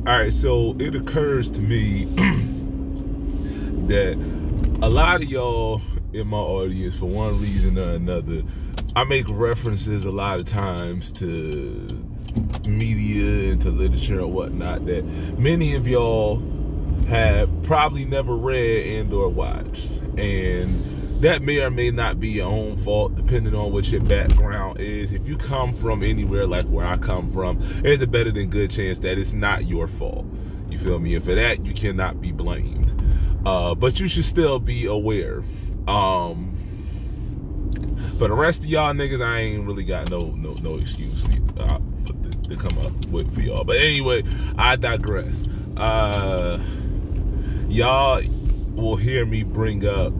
All right, so it occurs to me that a lot of y'all in my audience, for one reason or another, I make references a lot of times to media and to literature and whatnot that many of y'all have probably never read and or watched. And that may or may not be your own fault, depending on what your background is. If you come from anywhere like where I come from, there's a better than good chance that it's not your fault. You feel me? And for that, you cannot be blamed. But you should still be aware. For the rest of y'all niggas, I ain't really got no excuse to come up with for y'all. But anyway, I digress. Y'all will hear me bring up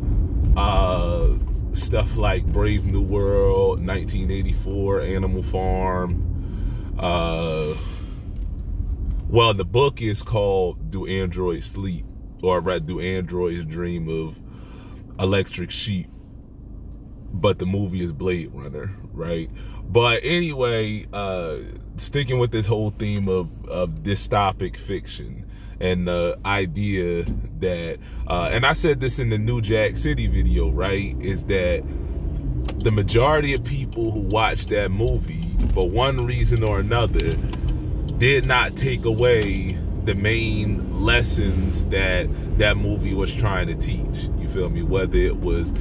stuff like Brave New World, 1984, Animal Farm. Well, the book is called Do Androids Sleep? Or rather, Do Androids Dream of Electric Sheep? But the movie is Blade Runner, right? But anyway, sticking with this whole theme of dystopic fiction and the idea that, and I said this in the New Jack City video, right, is that the majority of people who watched that movie, for one reason or another, did not take away the main lessons that that movie was trying to teach. You feel me? Whether it was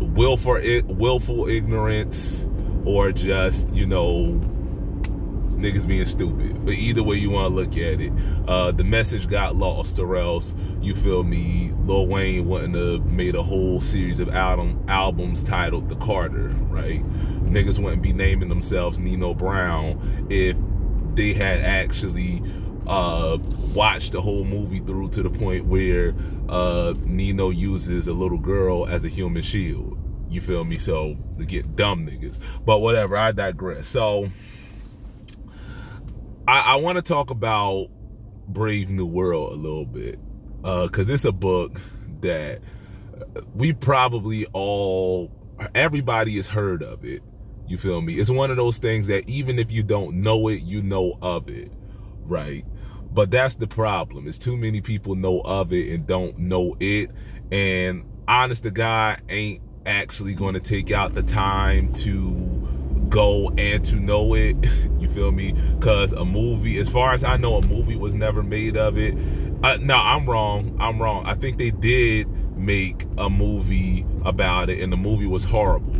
willful ignorance or just, you know, niggas being stupid. But either way you want to look at it, the message got lost, or else, you feel me, Lil Wayne wouldn't have made a whole series of albums titled The Carter, right? Niggas wouldn't be naming themselves Nino Brown if they had actually watched the whole movie through to the point where Nino uses a little girl as a human shield. You feel me? So, to get dumb niggas. But whatever, I digress. So, I want to talk about Brave New World a little bit. Because it's a book that we probably everybody has heard of it. You feel me? It's one of those things that even if you don't know it, you know of it, right? But that's the problem. It's too many people know of it and don't know it. And honest to God, ain't actually going to take out the time to go and to know it. You feel me? Because a movie, as far as I know, a movie was never made of it. No, I'm wrong. I think they did make a movie about it, and the movie was horrible.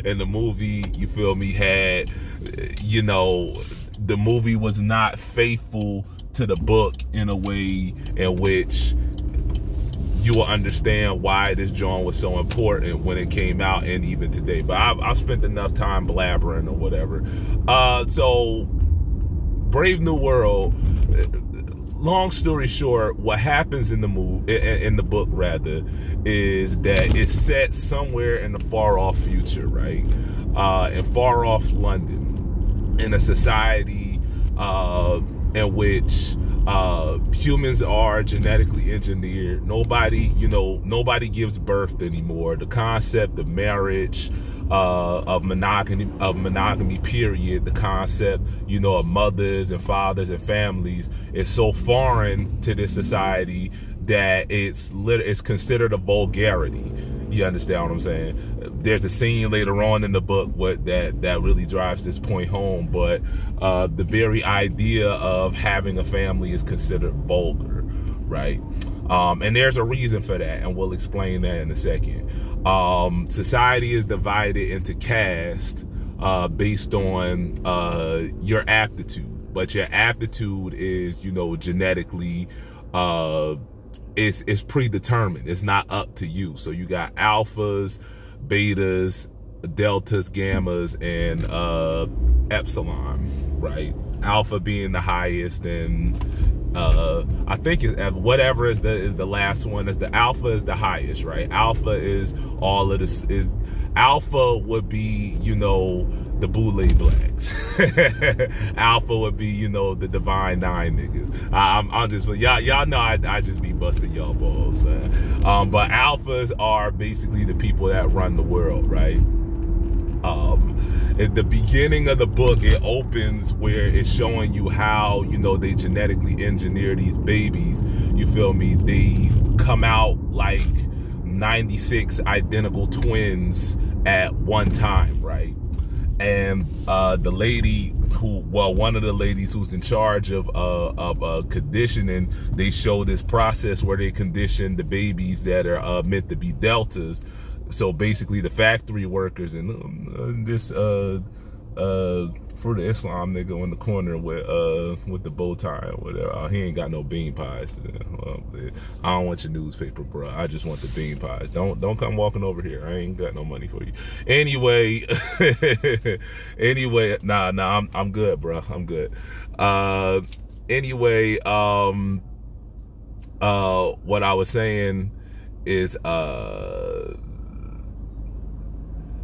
And the movie, you feel me, had, you know, the movie was not faithful to the book in a way in which you will understand why this joint was so important when it came out and even today. But I've spent enough time blabbering or whatever. So Brave New World, long story short, what happens in the book rather, is that it's set somewhere in the far off future, right? In far off London, in a society in which humans are genetically engineered. Nobody gives birth anymore. The concept of marriage, of monogamy period, the concept, you know, of mothers and fathers and families is so foreign to this society that it's considered a vulgarity. You understand what I'm saying? There's a scene later on in the book that really drives this point home, but the very idea of having a family is considered vulgar, right? And there's a reason for that, and we'll explain that in a second. Society is divided into castes based on your aptitude, but your aptitude is, you know, genetically it's predetermined. It's not up to you. So you got alphas, betas, deltas, gammas, and epsilon, right? Alpha being the highest, and I think whatever is the last one. Is the alpha is the highest, right? Alpha is all of this. Alpha would be, you know, the Boule Blacks. Alpha would be, you know, the Divine Nine niggas. I'm just, y'all know I just be busting y'all balls, man. But alphas are basically the people that run the world, right? At the beginning of the book, it opens where it's showing you how, you know, they genetically engineer these babies. You feel me? They come out like 96 identical twins at one time, right? And the lady one of the ladies who's in charge of conditioning, they show this process where they condition the babies that are meant to be deltas. So basically the factory workers and this for the Islam nigga in the corner with the bow tie or whatever. He ain't got no bean pies. I don't want your newspaper, bro. I just want the bean pies. Don't come walking over here. I ain't got no money for you. Anyway, nah, I'm good, bro. I'm good. Anyway, what I was saying is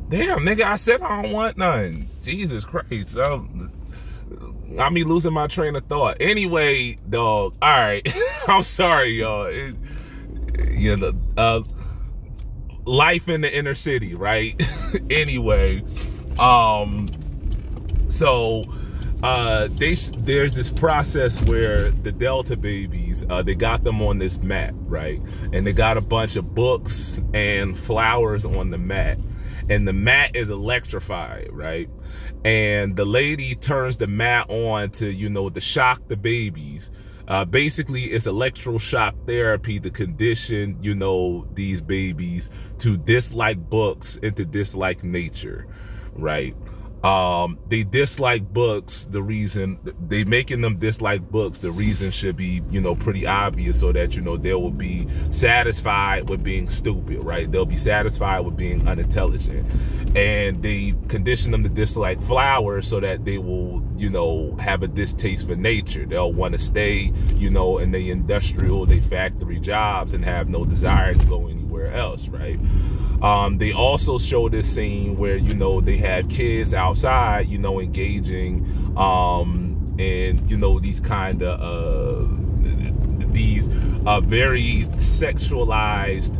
damn, nigga, I said I don't want none. Jesus Christ. I be losing my train of thought. Anyway, dog, all right. I'm sorry, y'all. Life in the inner city, right? Anyway, so there's this process where the Delta babies, they got them on this mat, right? And they got a bunch of books and flowers on the mat. And the mat is electrified, right? And the lady turns the mat on to, you know, to shock the babies. Basically, it's electroshock therapy to condition, you know, these babies to dislike books and to dislike nature, right? They dislike books. The reason they making them dislike books, the reason should be, you know, pretty obvious, so that, you know, they will be satisfied with being stupid, right? They'll be satisfied with being unintelligent. And they condition them to dislike flowers so that they will, you know, have a distaste for nature. They'll want to stay, you know, in the industrial, they factory jobs and have no desire to go anywhere else, right? They also show this scene where, you know, they have kids outside, you know, engaging in, you know, these kind of very sexualized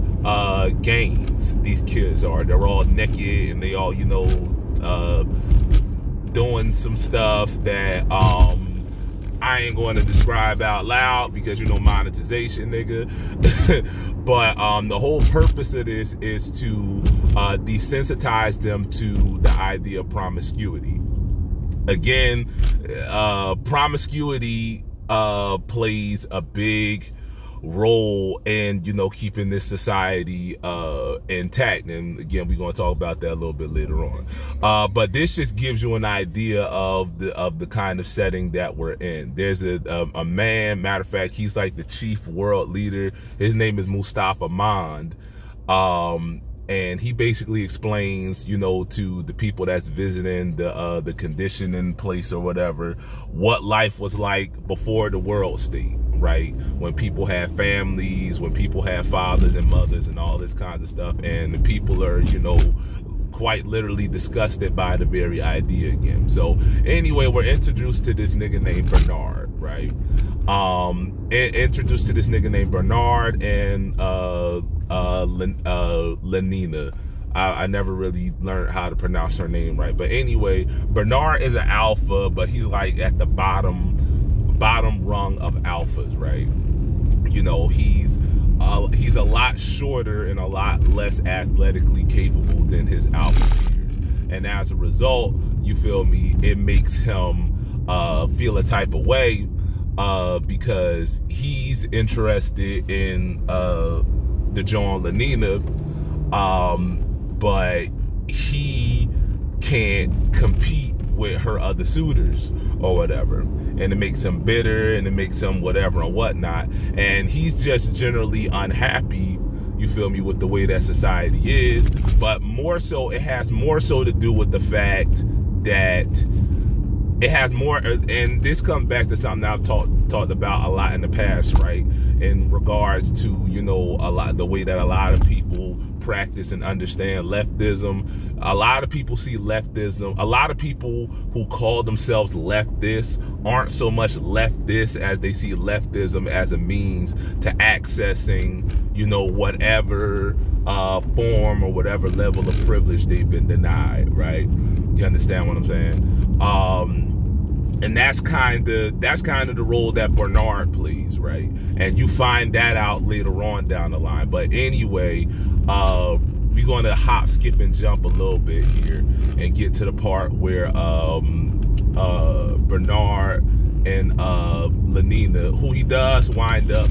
games. These kids they're all naked and they all, you know, doing some stuff that I ain't going to describe out loud because, you know, monetization, nigga. But the whole purpose of this is to desensitize them to the idea of promiscuity. Again, promiscuity plays a big role in, you know, keeping this society intact. And again, we're going to talk about that a little bit later on. But this just gives you an idea of the kind of setting that we're in. There's a man, matter of fact, he's like the chief world leader. His name is Mustafa Mond. And he basically explains, you know, to the people that's visiting the conditioning place or whatever, what life was like before the world state, right? When people have families, when people have fathers and mothers and all this kinds of stuff, and the people are, you know, quite literally disgusted by the very idea again. So anyway, we're introduced to this nigga named Bernard, right? Introduced to this nigga named Bernard and Lenina. I never really learned how to pronounce her name right. But anyway, Bernard is an alpha, but he's like at the bottom rung of alphas, right? You know, he's a lot shorter and a lot less athletically capable than his alpha peers. And as a result, you feel me, it makes him feel a type of way because he's interested in the John Lenina, but he can't compete with her other suitors or whatever, and it makes him bitter and it makes him whatever and whatnot, and he's just generally unhappy, you feel me, with the way that society is. But more so, it has more so to do with the fact that it has more, and this comes back to something I've talked about a lot in the past, right? In regards to, you know, the way that a lot of people practice and understand leftism. A lot of people see leftism, a lot of people who call themselves leftists aren't so much leftist as they see leftism as a means to accessing, you know, whatever form or whatever level of privilege they've been denied, right? You understand what I'm saying? And that's kind of the role that Bernard plays, right? And you find that out later on down the line. But anyway, we're going to hop, skip, and jump a little bit here and get to the part where Bernard and Lenina, who he does wind up,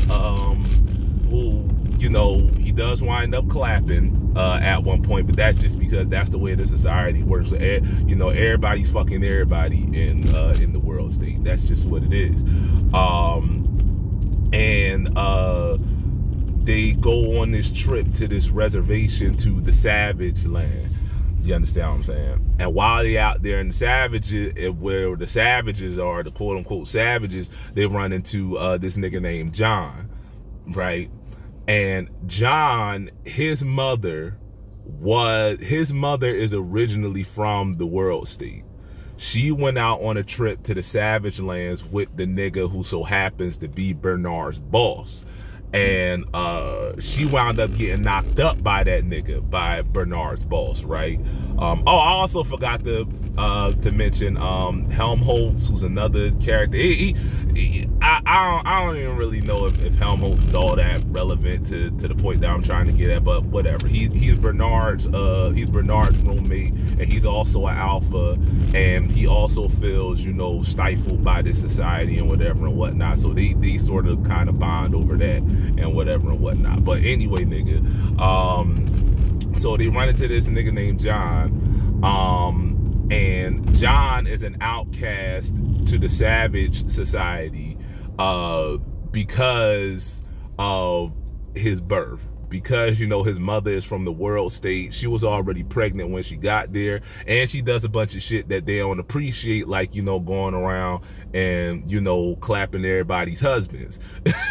he does wind up clapping at one point, but that's just because that's the way the society works. So, you know, everybody's fucking everybody in the world state. That's just what it is. They go on this trip to this reservation to the Savage Land. You understand what I'm saying? And while they out there in the savages, where the savages are, the quote unquote savages, they run into this nigga named John, right? And John, his mother is originally from the world state. She went out on a trip to the Savage Lands with the nigga who so happens to be Bernard's boss. And she wound up getting knocked up by that nigga, by Bernard's boss, right? I also forgot to mention Helmholtz, who's another character. I don't even really know if Helmholtz is all that relevant to the point that I'm trying to get at, but whatever. He's Bernard's roommate, and he's also an alpha, and he also feels, you know, stifled by this society and whatever and whatnot. So they sort of kind of bond over that and whatever and whatnot. But anyway, nigga, so they run into this nigga named John, and John is an outcast to the Savage Society because of his birth. Because, you know, his mother is from the world state. She was already pregnant when she got there, and she does a bunch of shit that they don't appreciate, like, you know, going around and, you know, clapping everybody's husbands.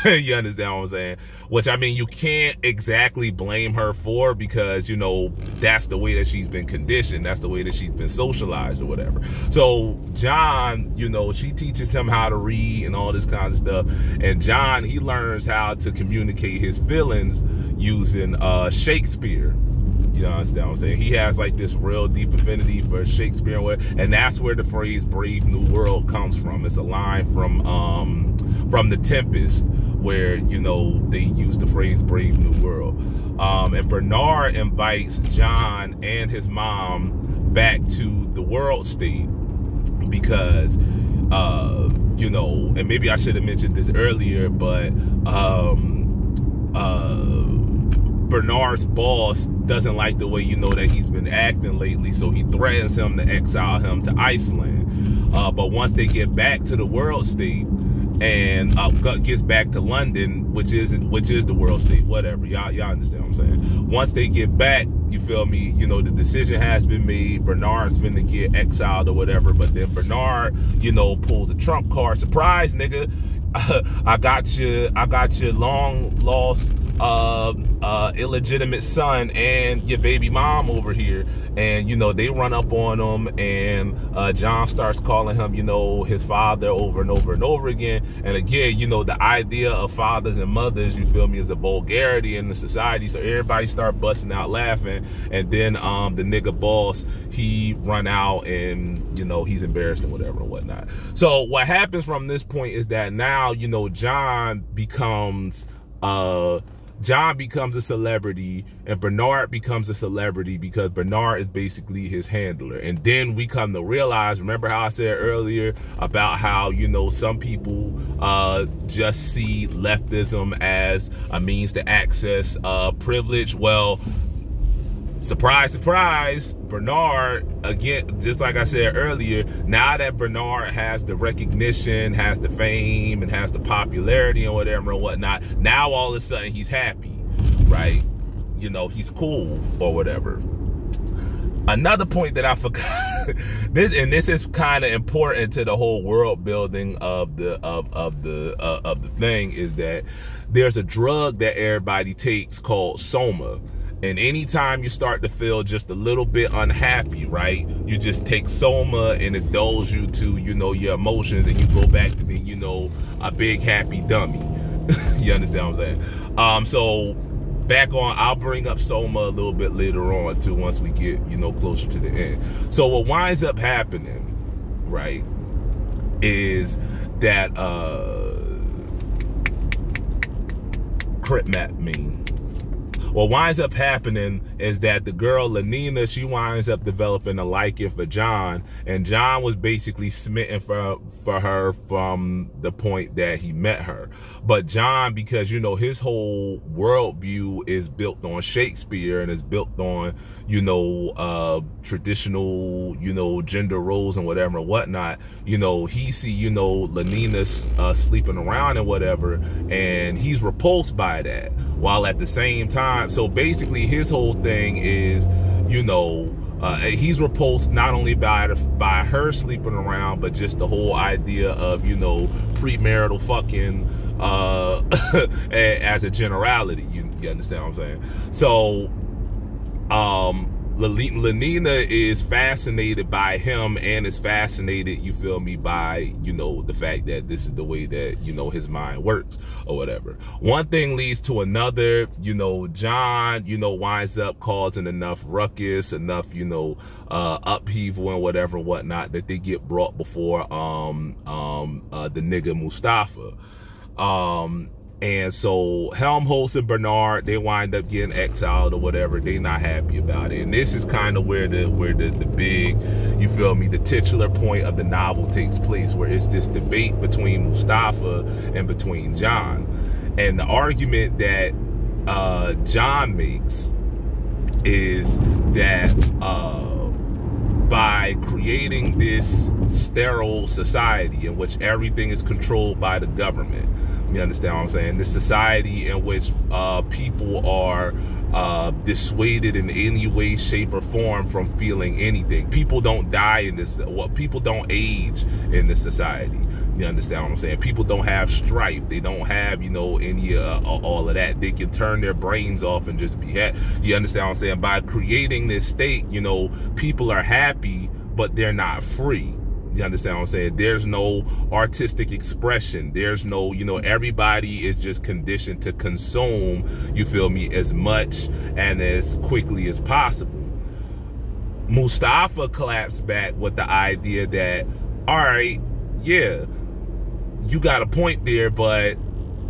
You understand what I'm saying? Which, I mean, you can't exactly blame her for, because, you know, that's the way that she's been conditioned. That's the way that she's been socialized or whatever. So John, you know, she teaches him how to read and all this kind of stuff. And John, he learns how to communicate his feelings using Shakespeare. You understand what I'm saying? He has like this real deep affinity for Shakespeare, and that's where the phrase "Brave New World" comes from. It's a line from The Tempest, where, you know, they use the phrase "Brave New World." And Bernard invites John and his mom back to the world state because, you know, and maybe I should have mentioned this earlier, but Bernard's boss doesn't like the way, you know, that he's been acting lately, so he threatens him to exile him to Iceland. But once they get back to the world state and gets back to London, which is the world state, whatever, y'all understand what I'm saying? Once they get back, you feel me, you know, the decision has been made. Bernard's finna get exiled or whatever, but then Bernard, you know, pulls a trump card. Surprise, nigga. I got your long lost illegitimate son and your baby mom over here. And, you know, they run up on him, and John starts calling him, you know, his father over and over and over again. And again, you know, the idea of fathers and mothers, you feel me, is a vulgarity in the society. So everybody start busting out laughing. And then the nigga boss, he run out and, you know, he's embarrassed and whatever and whatnot. So what happens from this point is that now, you know, John becomes a celebrity, and Bernard becomes a celebrity because Bernard is basically his handler. And then we come to realize, remember how I said earlier about how, you know, some people just see leftism as a means to access privilege. Well, surprise, surprise, Bernard, again, just like I said earlier, now that Bernard has the recognition, has the fame, and has the popularity and whatever and whatnot, now all of a sudden he's happy, right? You know, he's cool or whatever. Another point that I forgot, this is kind of important to the whole world building of the thing, is that there's a drug that everybody takes called Soma. And anytime you start to feel just a little bit unhappy, right, you just take Soma and indulge you to, you know, your emotions, and you go back to being, you know, a big happy dummy. You understand what I'm saying? So back on, I'll bring up Soma a little bit later on too, once we get, you know, closer to the end. So what winds up happening, right, is that Crip map mean. What winds up happening is that the girl, Lenina, she winds up developing a liking for John, and John was basically smitten for her from the point that he met her. But John, because, you know, his whole worldview is built on Shakespeare and is built on, you know, traditional, you know, gender roles and whatever and whatnot, you know, he see, you know, Lenina sleeping around and whatever, and he's repulsed by that. While at the same time, so basically his whole thing is, you know, he's repulsed not only by her sleeping around, but just the whole idea of, you know, premarital fucking as a generality. You understand what I'm saying? So Lenina is fascinated by him, and is fascinated, you feel me, by, you know, the fact that this is the way that, you know, his mind works or whatever. One thing leads to another. You know, John, you know, winds up causing enough ruckus, enough, you know, upheaval and whatever and whatnot, that they get brought before the nigga Mustafa. And so Helmholtz and Bernard, they wind up getting exiled or whatever. They not happy about it. And this is kind of where the big, you feel me, the titular point of the novel takes place, where it's this debate between Mustafa and between John. And the argument that John makes is that by creating this sterile society in which everything is controlled by the government, you understand what I'm saying? This society in which people are dissuaded in any way, shape, or form from feeling anything. People don't die in this, people don't age in this society. You understand what I'm saying? People don't have strife. They don't have, you know, any all of that. They can turn their brains off and just be happy. You understand what I'm saying? By creating this state, you know, people are happy, but they're not free. You understand what I'm saying? There's no artistic expression. There's no, you know, everybody is just conditioned to consume, you feel me, as much and as quickly as possible. Mustafa collapsed back with the idea that, all right, yeah, you got a point there, but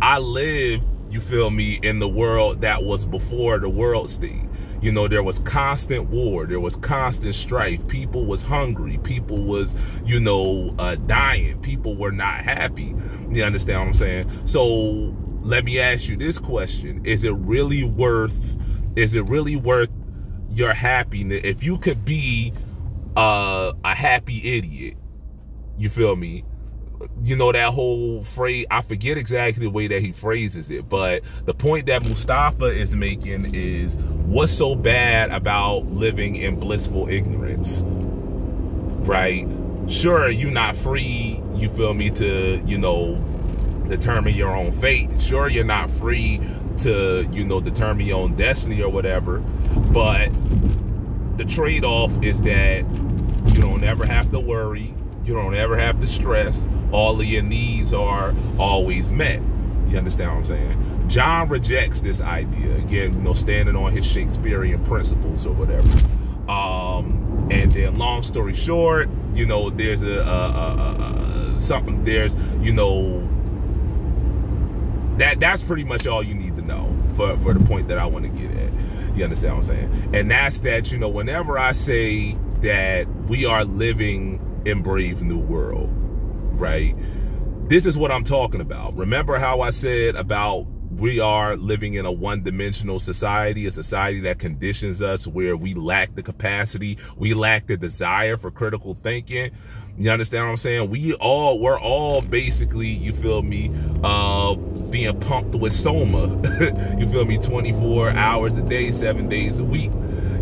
I lived, you feel me, in the world that was before the world state. You know, there was constant war, there was constant strife, people was hungry, people was, you know, dying, people were not happy. You understand what I'm saying? So let me ask you this question. Is it really worth your happiness? If you could be a happy idiot, you feel me? You know, that whole phrase, I forget exactly the way that he phrases it, but the point that Mustafa is making is, what's so bad about living in blissful ignorance, right? Sure, you're not free, you feel me, to, you know, determine your own fate. Sure, you're not free to, you know, determine your own destiny or whatever, but the trade-off is that you don't ever have to worry, you don't ever have to stress, all of your needs are always met. You understand what I'm saying? John rejects this idea, again, you know, standing on his Shakespearean principles or whatever. And then, long story short, you know, there's you know, that's pretty much all you need to know for the point that I want to get at. You understand what I'm saying? And that's that, you know, whenever I say that we are living in Brave New World, right? This is what I'm talking about. Remember how I said about we are living in a one-dimensional society, a society that conditions us where we lack the capacity, we lack the desire for critical thinking. You understand what I'm saying? We're all basically, you feel me, being pumped with Soma, you feel me, 24 hours a day, 7 days a week.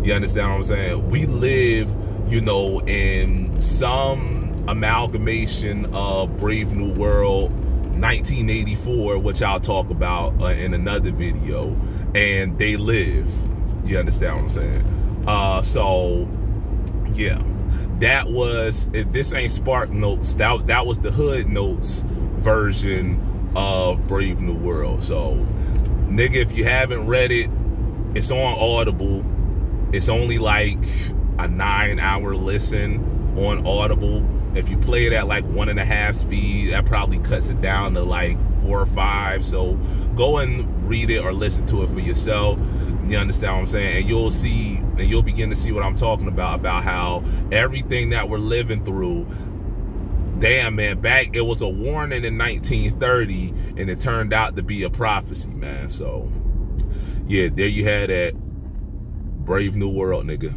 You understand what I'm saying? We live, you know, in some amalgamation of Brave New World 1984, which I'll talk about in another video, and they live. You understand what I'm saying? So yeah, that was, this ain't Spark Notes, that was the Hood Notes version of Brave New World. So nigga, if you haven't read it, it's on Audible. It's only like a 9-hour listen on Audible. If you play it at like 1.5 speed, that probably cuts it down to like 4 or 5. So go and read it or listen to it for yourself. You understand what I'm saying? And you'll see, and you'll begin to see what I'm talking about how everything that we're living through, damn, man, back, it was a warning in 1930, and it turned out to be a prophecy, man. So yeah, there you had that. Brave New World, nigga.